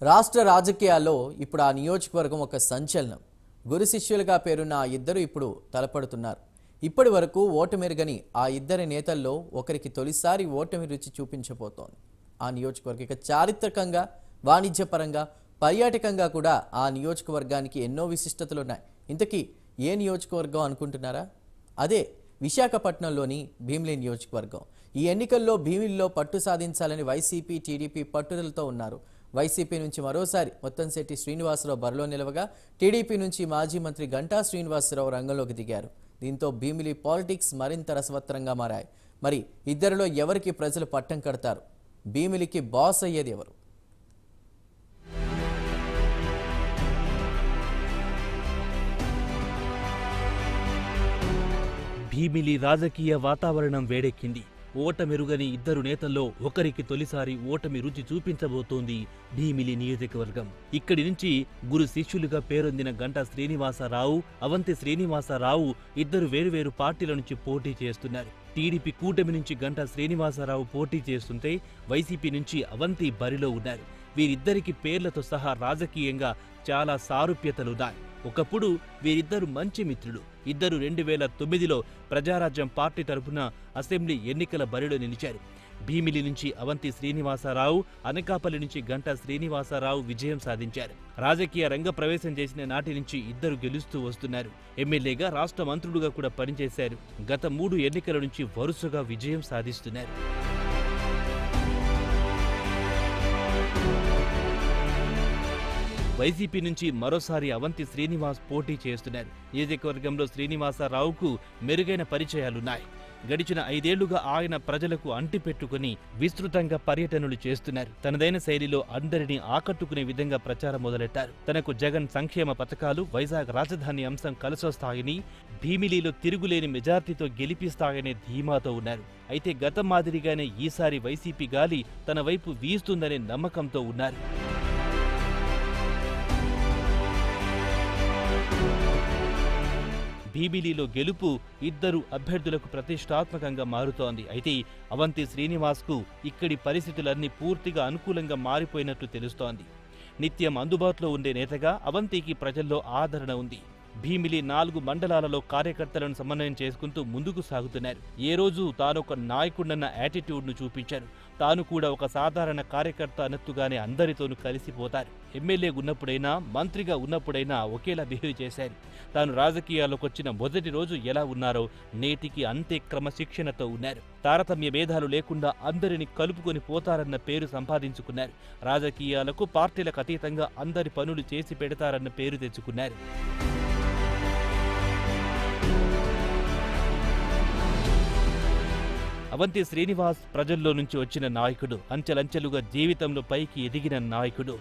రాష్ట్ర రాజకీయాల్లో ఇప్పుడు ఆ నియోజకవర్గం ఒక సంచలనం. గురు శిష్యులుగా పేరున్న ఆ ఇద్దరు ఇప్పుడు తలపడుతున్నారు. ఇప్పటి వరకు ఓటమెరుగని ఆ ఇద్దరి నేతల్లో ఒకరికి తొలిసారి ఓటమి రుచి చూపించబోతోంది. ఆ నియోజకవర్గ చారిత్రకంగా, వాణిజ్యపరంగా, పర్యాటకంగా కూడా ఆ నియోజకవర్గానికి ఎన్నో విశిష్టతలున్నాయి. ఇంతకీ ఏ నియోజకవర్గం అనుకుంటున్నారా? అదే విశాఖపట్నంలోని భీమిలి నియోజకవర్గం. ఈ ఎన్నికల్లో భీమిలిలో పట్టు సాధించాలని వైసీపీ, టీడీపీ పట్టుదలతో ఉన్నారు. వైసీపీ నుంచి మరోసారి ముత్తంశెట్టి శ్రీనివాసరావు బరిలో నిలవగా, టీడీపీ నుంచి మాజీ మంత్రి గంటా శ్రీనివాసరావు రంగంలోకి దిగారు. దీంతో భీమిలి పాలిటిక్స్ మరింత రసవత్తరంగా మారాయి. మరి ఇద్దరిలో ఎవరికి ప్రజలు పట్టం కడతారు? భీమిలికి బాస్ అయ్యేది ఎవరు? భీమిలి రాజకీయ వాతావరణం వేడెక్కింది. ఓటమెరుగని ఇద్దరు నేతల్లో ఒకరికి తొలిసారి ఓటమి రుచి చూపించబోతోంది భీమిలి నియోజకవర్గం. ఇక్కడి నుంచి గురు శిష్యులుగా పేరొందిన గంటా శ్రీనివాసరావు, అవంతి శ్రీనివాసరావు ఇద్దరు వేరువేరు పార్టీల నుంచి పోటీ చేస్తున్నారు. టీడీపీ కూటమి నుంచి గంటా శ్రీనివాసరావు పోటీ చేస్తుంటే, వైసీపీ నుంచి అవంతి బరిలో ఉన్నారు. వీరిద్దరికి పేర్లతో సహా రాజకీయంగా చాలా సారూప్యతలున్నాయి. ఒకప్పుడు వీరిద్దరు మంచి మిత్రులు. ఇద్దరు 2009లో ప్రజారాజ్యం పార్టీ తరపున అసెంబ్లీ ఎన్నికల బరిలో నిలిచారు. భీమిలి నుంచి అవంతి శ్రీనివాసరావు, అనకాపల్లి నుంచి గంటా శ్రీనివాసరావు విజయం సాధించారు. రాజకీయ రంగ ప్రవేశం చేసిన నాటి నుంచి ఇద్దరు గెలుస్తూ వస్తున్నారు. ఎమ్మెల్యేగా, రాష్ట్ర మంత్రులుగా కూడా పనిచేశారు. గత 3 ఎన్నికల నుంచి వరుసగా విజయం సాధిస్తున్నారు. వైసీపీ నుంచి మరోసారి అవంతి శ్రీనివాస్ పోటీ చేస్తున్నారు. నియోజకవర్గంలో శ్రీనివాసరావుకు మెరుగైన పరిచయాలున్నాయి. గడిచిన 5 ఏళ్లుగా ఆయన ప్రజలకు అంటిపెట్టుకుని విస్తృతంగా పర్యటనలు చేస్తున్నారు. తనదైన శైలిలో అందరినీ ఆకట్టుకునే విధంగా ప్రచారం మొదలెట్టారు. తనకు జగన్ సంక్షేమ పథకాలు, వైజాగ్ రాజధాని అంశం కలిసొస్తాయని, భీమిలిలో తిరుగులేని మెజార్టీతో గెలిపిస్తాయనే ధీమాతో ఉన్నారు. అయితే గతం మాదిరిగానే ఈసారి వైసీపీ గాలి తన వైపు వీస్తుందనే నమ్మకంతో ఉన్నారు. భీమిలిలో గెలుపు ఇద్దరు అభ్యర్థులకు ప్రతిష్టాత్మకంగా మారుతోంది. అయితే అవంతి శ్రీనివాస్కు ఇక్కడి పరిస్థితులన్నీ పూర్తిగా అనుకూలంగా మారిపోయినట్లు తెలుస్తోంది. నిత్యం అందుబాటులో ఉండే నేతగా అవంతికి ప్రజల్లో ఆదరణ ఉంది. భీమిలి 4 మండలాలలో కార్యకర్తలను సమన్వయం చేసుకుంటూ ముందుకు సాగుతున్నారు. ఏ రోజు తానొక నాయకుడన్న యాటిట్యూడ్ను చూపించారు. తాను కూడా ఒక సాధారణ కార్యకర్త అన్నట్టుగానే అందరితోనూ కలిసిపోతారు. ఎమ్మెల్యే ఉన్నప్పుడైనా, మంత్రిగా ఉన్నప్పుడైనా ఒకేలా బిహేవ్ చేశారు. తాను రాజకీయాల్లోకి వచ్చిన మొదటి రోజు ఎలా ఉన్నారో నేటికి అంతే క్రమశిక్షణతో ఉన్నారు. తారతమ్య భేదాలు లేకుండా అందరిని కలుపుకొని పోతారన్న పేరు సంపాదించుకున్నారు. రాజకీయాలకు, పార్టీలకు అతీతంగా అందరి పనులు చేసి పెడతారన్న పేరు తెచ్చుకున్నారు. అవంతి శ్రీనివాస్ ప్రజల్లో నుంచి వచ్చిన నాయకుడు. అంచెలంచెలుగా జీవితంలో పైకి ఎదిగిన నాయకుడు.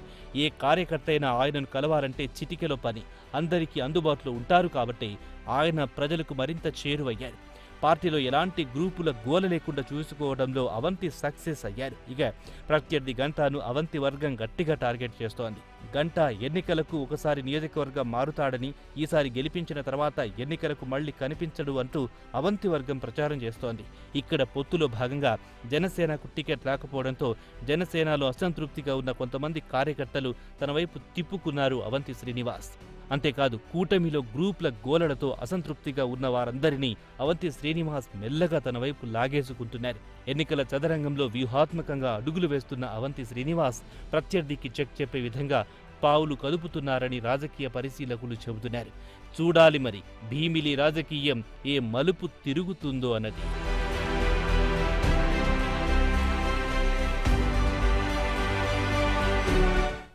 ఏ కార్యకర్త అయినా ఆయనను కలవాలంటే చిటికెలో పని. అందరికీ అందుబాటులో ఉంటారు కాబట్టి ఆయన ప్రజలకు మరింత చేరువయ్యారు. పార్టీలో ఎలాంటి గ్రూపుల గోల లేకుండా చూసుకోవడంలో అవంతి సక్సెస్ అయ్యారు. ఇక ప్రత్యర్థి గంటాను అవంతి వర్గం గట్టిగా టార్గెట్ చేస్తోంది. గంటా ఎన్నికలకు ఒకసారి నియోజకవర్గం మారుతాడని, ఈసారి గెలిపించిన తర్వాత ఎన్నికలకు మళ్లీ కనిపించడు అంటూ అవంతి వర్గం ప్రచారం చేస్తోంది. ఇక్కడ పొత్తులో భాగంగా జనసేనకు టికెట్ రాకపోవడంతో జనసేనలో అసంతృప్తిగా ఉన్న కొంతమంది కార్యకర్తలు తన వైపు తిప్పుకున్నారు అవంతి శ్రీనివాస్. అంతేకాదు, కూటమిలో గ్రూప్ల గోలలతో అసంతృప్తిగా ఉన్న వారందరినీ అవంతి శ్రీనివాస్ మెల్లగా తన వైపు లాగేసుకుంటున్నారు. ఎన్నికల చదరంగంలో వ్యూహాత్మకంగా అడుగులు వేస్తున్న అవంతి శ్రీనివాస్ ప్రత్యర్థికి చెక్ చెప్పే విధంగా పావులు కదుపుతున్నారని రాజకీయ పరిశీలకులు చెబుతున్నారు. చూడాలి మరి భీమిలి రాజకీయం ఏ మలుపు తిరుగుతుందో అన్నది.